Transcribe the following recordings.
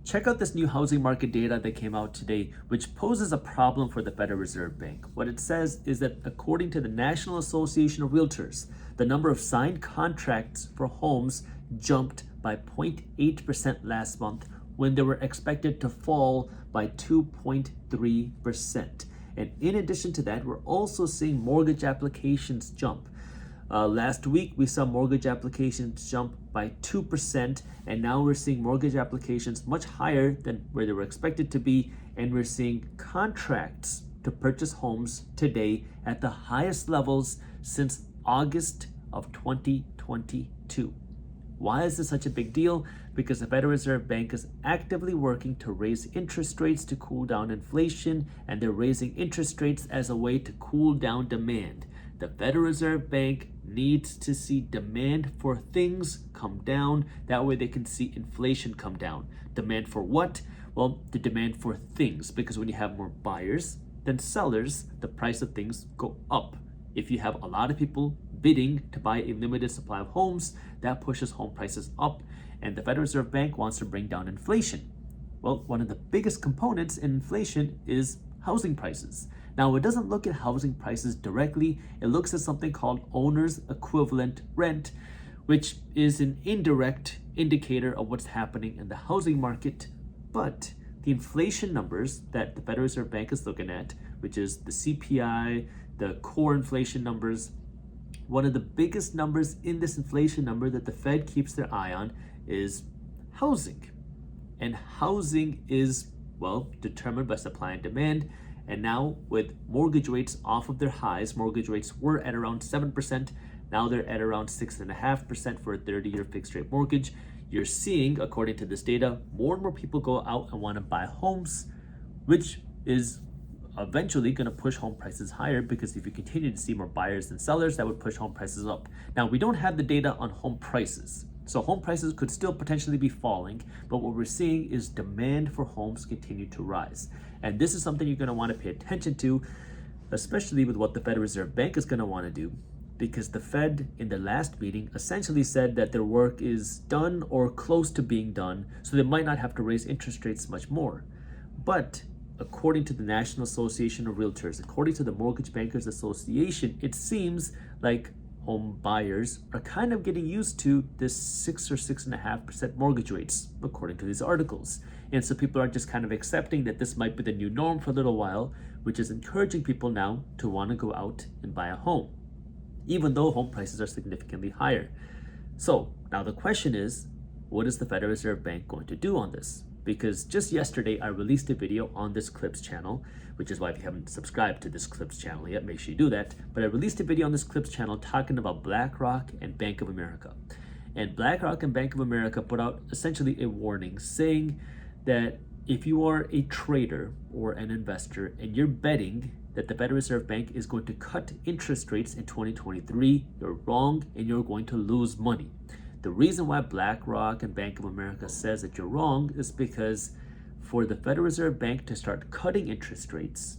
Check out this new housing market data that came out today, which poses a problem for the Federal Reserve Bank. What it says is that according to the National Association of Realtors, the number of signed contracts for homes jumped by 0.8% last month when they were expected to fall by 2.3%. And in addition to that, we're also seeing mortgage applications jump. Last week, we saw mortgage applications jump by 2%, and now we're seeing mortgage applications much higher than where they were expected to be, and we're seeing contracts to purchase homes today at the highest levels since August of 2022. Why is this such a big deal? Because the Federal Reserve Bank is actively working to raise interest rates to cool down inflation, and they're raising interest rates as a way to cool down demand. The Federal Reserve Bank needs to see demand for things come down. That way they can see inflation come down. Demand for what? Well, the demand for things, because when you have more buyers than sellers, the price of things go up. If you have a lot of people bidding to buy a limited supply of homes, that pushes home prices up, and the Federal Reserve Bank wants to bring down inflation. Well, one of the biggest components in inflation is housing prices. Now, it doesn't look at housing prices directly. It looks at something called owner's equivalent rent, which is an indirect indicator of what's happening in the housing market. But the inflation numbers that the Federal Reserve Bank is looking at, which is the CPI, the core inflation numbers, one of the biggest numbers in this inflation number that the Fed keeps their eye on is housing. And housing is, well, determined by supply and demand. And now with mortgage rates off of their highs, mortgage rates were at around 7%. Now they're at around 6.5% for a 30-year fixed rate mortgage. You're seeing, according to this data, more and more people go out and want to buy homes, which is eventually going to push home prices higher, because if you continue to see more buyers than sellers, that would push home prices up. Now, we don't have the data on home prices, so home prices could still potentially be falling, but what we're seeing is demand for homes continue to rise. And this is something you're going to want to pay attention to, especially with what the Federal Reserve Bank is going to want to do, because the Fed in their last meeting essentially said that their work is done or close to being done, so they might not have to raise interest rates much more. But according to the National Association of Realtors, according to the Mortgage Bankers Association, it seems like home buyers are kind of getting used to this 6 or 6.5% mortgage rates, according to these articles. And so people are just kind of accepting that this might be the new norm for a little while, which is encouraging people now to want to go out and buy a home, even though home prices are significantly higher. So now the question is, what is the Federal Reserve Bank going to do on this? Because just yesterday I released a video on this Clips channel, which is why if you haven't subscribed to this Clips channel yet, make sure you do that. But I released a video on this Clips channel talking about BlackRock and Bank of America. And BlackRock and Bank of America put out essentially a warning saying that if you are a trader or an investor and you're betting that the Federal Reserve Bank is going to cut interest rates in 2023, you're wrong and you're going to lose money. The reason why BlackRock and Bank of America says that you're wrong is because for the Federal Reserve Bank to start cutting interest rates,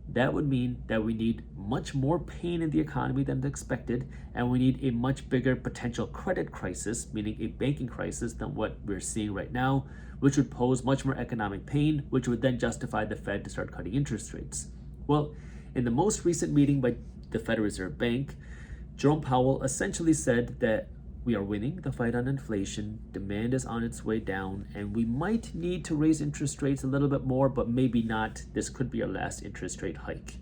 that would mean that we need much more pain in the economy than expected, and we need a much bigger potential credit crisis, meaning a banking crisis, than what we're seeing right now, which would pose much more economic pain, which would then justify the Fed to start cutting interest rates. Well, in the most recent meeting by the Federal Reserve Bank, Jerome Powell essentially said that we are winning the fight on inflation, demand is on its way down, and we might need to raise interest rates a little bit more, but maybe not. This could be our last interest rate hike.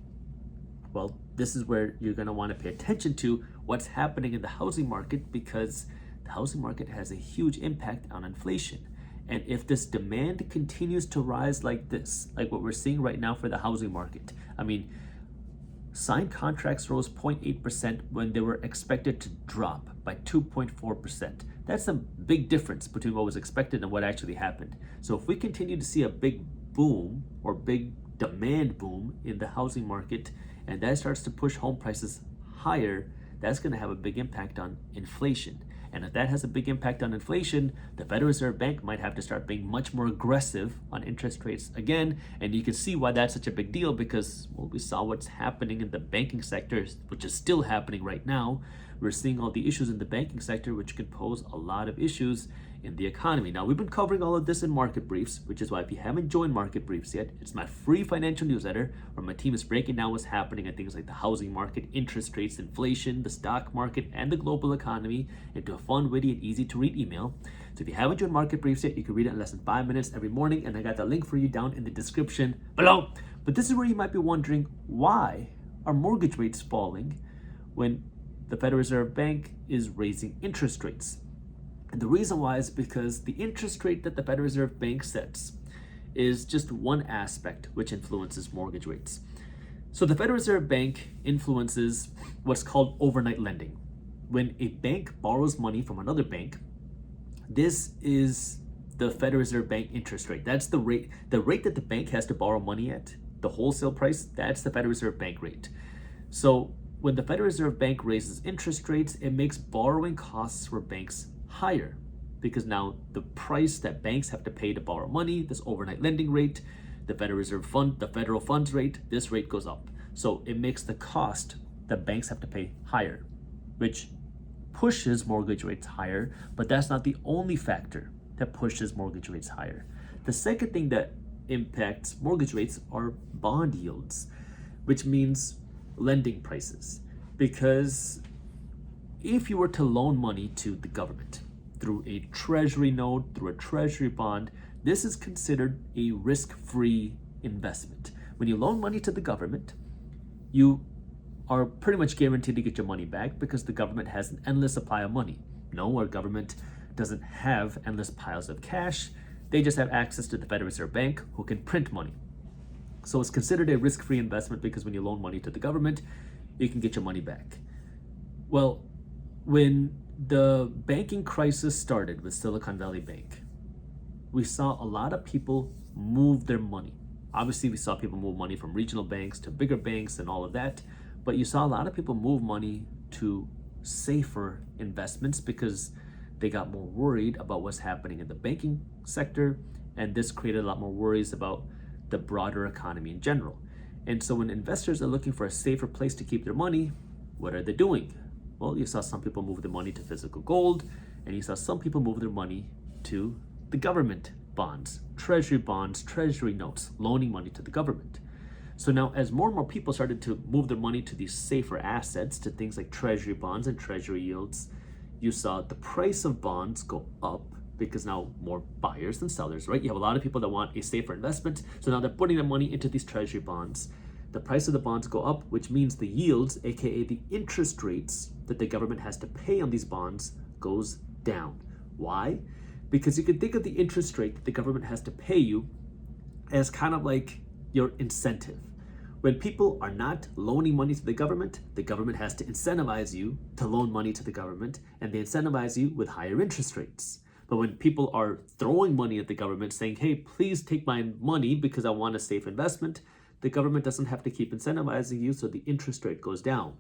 Well, this is where you're going to want to pay attention to what's happening in the housing market, because the housing market has a huge impact on inflation. And if this demand continues to rise like this, like what we're seeing right now for the housing market, I mean, signed contracts rose 0.8% when they were expected to drop by 2.4%. That's a big difference between what was expected and what actually happened. So if we continue to see a big boom or big demand boom in the housing market, and that starts to push home prices higher, that's going to have a big impact on inflation. And if that has a big impact on inflation, the Federal Reserve Bank might have to start being much more aggressive on interest rates again. And you can see why that's such a big deal, because well, we saw what's happening in the banking sector, which is still happening right now, we're seeing all the issues in the banking sector, which could pose a lot of issues in the economy. Now, we've been covering all of this in Market Briefs, which is why if you haven't joined Market Briefs yet, it's my free financial newsletter where my team is breaking down what's happening in things like the housing market, interest rates, inflation, the stock market, and the global economy into a fun, witty, and easy to read email. So if you haven't joined Market Briefs yet, you can read it in less than 5 minutes every morning, and I got the link for you down in the description below. But this is where you might be wondering, why are mortgage rates falling when the Federal Reserve Bank is raising interest rates? And the reason why is because the interest rate that the Federal Reserve Bank sets is just one aspect which influences mortgage rates. So the Federal Reserve Bank influences what's called overnight lending. When a bank borrows money from another bank, this is the Federal Reserve Bank interest rate. That's the rate that the bank has to borrow money at, the wholesale price, that's the Federal Reserve Bank rate. So when the Federal Reserve Bank raises interest rates, it makes borrowing costs for banks higher, because now the price that banks have to pay to borrow money, this overnight lending rate, the Federal Reserve Fund, the federal funds rate, this rate goes up. So it makes the cost that banks have to pay higher, which pushes mortgage rates higher, but that's not the only factor that pushes mortgage rates higher. The second thing that impacts mortgage rates are bond yields, which means lending prices. Because if you were to loan money to the government through a treasury note, through a treasury bond, this is considered a risk-free investment. When you loan money to the government, you are pretty much guaranteed to get your money back because the government has an endless supply of money. No, our government doesn't have endless piles of cash. They just have access to the Federal Reserve Bank, who can print money. So it's considered a risk-free investment because when you loan money to the government, you can get your money back. Well, when the banking crisis started with Silicon Valley Bank, we saw a lot of people move their money. Obviously, we saw people move money from regional banks to bigger banks and all of that, but you saw a lot of people move money to safer investments because they got more worried about what's happening in the banking sector, and this created a lot more worries about the broader economy in general. And so when investors are looking for a safer place to keep their money, what are they doing? Well, you saw some people move their money to physical gold, and you saw some people move their money to the government bonds, treasury notes, loaning money to the government. So now as more and more people started to move their money to these safer assets, to things like treasury bonds and treasury yields, you saw the price of bonds go up because now more buyers than sellers, right? You have a lot of people that want a safer investment, so now they're putting their money into these treasury bonds. The price of the bonds go up, which means the yields, aka the interest rates that the government has to pay on these bonds, goes down. Why? Because you can think of the interest rate that the government has to pay you as kind of like your incentive. When people are not loaning money to the government has to incentivize you to loan money to the government, and they incentivize you with higher interest rates. But when people are throwing money at the government saying, hey, please take my money because I want a safe investment, the government doesn't have to keep incentivizing you, so the interest rate goes down.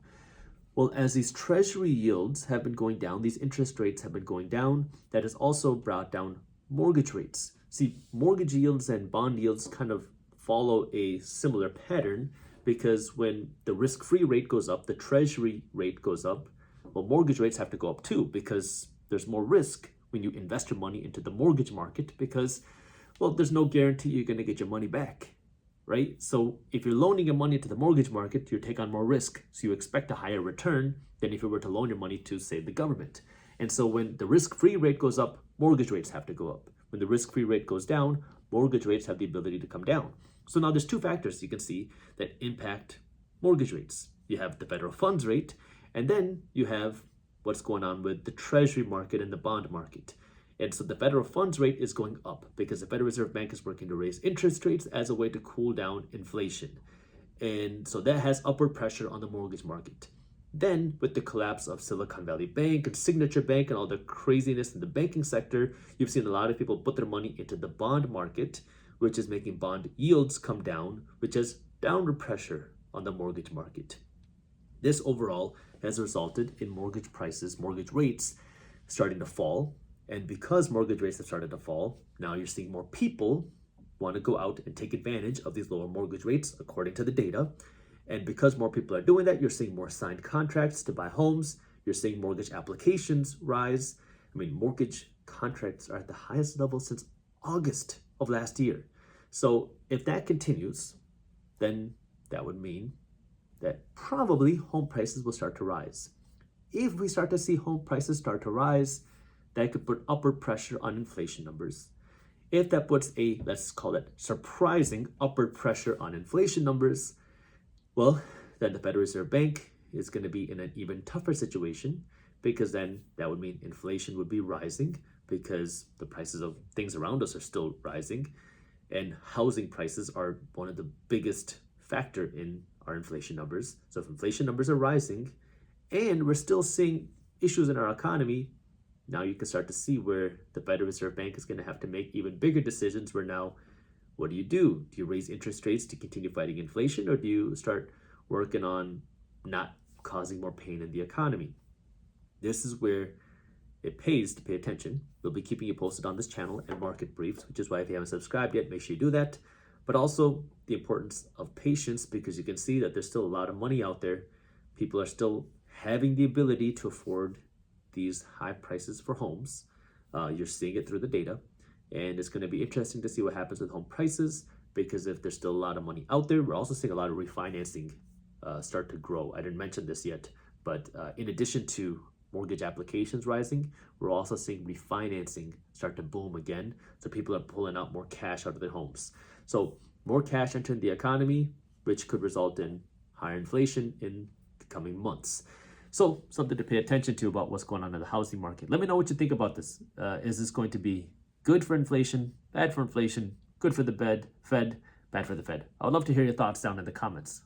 Well, as these treasury yields have been going down, these interest rates have been going down, that has also brought down mortgage rates. See, mortgage yields and bond yields kind of follow a similar pattern, because when the risk-free rate goes up, the treasury rate goes up, well, mortgage rates have to go up too, because there's more risk when you invest your money into the mortgage market, because, well, there's no guarantee you're going to get your money back, right? So if you're loaning your money to the mortgage market, you take on more risk, so you expect a higher return than if you were to loan your money to, say, the government. And so when the risk-free rate goes up, mortgage rates have to go up. When the risk-free rate goes down, mortgage rates have the ability to come down. So now there's two factors you can see that impact mortgage rates. You have the federal funds rate, and then you have what's going on with the treasury market and the bond market. And so the federal funds rate is going up because the Federal Reserve Bank is working to raise interest rates as a way to cool down inflation. And so that has upward pressure on the mortgage market. Then with the collapse of Silicon Valley Bank and Signature Bank and all the craziness in the banking sector, you've seen a lot of people put their money into the bond market, which is making bond yields come down, which has downward pressure on the mortgage market. This overall has resulted in mortgage prices, mortgage rates starting to fall. And because mortgage rates have started to fall, now you're seeing more people want to go out and take advantage of these lower mortgage rates, according to the data. And because more people are doing that, you're seeing more signed contracts to buy homes. You're seeing mortgage applications rise. I mean, mortgage contracts are at the highest level since August of last year. So if that continues, then that would mean that probably home prices will start to rise. If we start to see home prices start to rise, that could put upward pressure on inflation numbers. If that puts a, let's call it, surprising upward pressure on inflation numbers, well, then the Federal Reserve Bank is going to be in an even tougher situation, because then that would mean inflation would be rising because the prices of things around us are still rising, and housing prices are one of the biggest factor in our inflation numbers. So if inflation numbers are rising and we're still seeing issues in our economy, now you can start to see where the Federal Reserve Bank is going to have to make even bigger decisions, where now, what do? Do you raise interest rates to continue fighting inflation, or do you start working on not causing more pain in the economy? This is where it pays to pay attention. We'll be keeping you posted on this channel and market briefs, which is why if you haven't subscribed yet, make sure you do that. But also the importance of patience, because you can see that there's still a lot of money out there. People are still having the ability to afford these high prices for homes. You're seeing it through the data, and it's going to be interesting to see what happens with home prices, because if there's still a lot of money out there, we're also seeing a lot of refinancing start to grow. I didn't mention this yet, but in addition to mortgage applications rising, we're also seeing refinancing start to boom again. So people are pulling out more cash out of their homes. So more cash entering the economy, which could result in higher inflation in the coming months. So something to pay attention to about what's going on in the housing market. Let me know what you think about this. Is this going to be good for inflation, bad for inflation, good for the Fed, bad for the Fed? I would love to hear your thoughts down in the comments.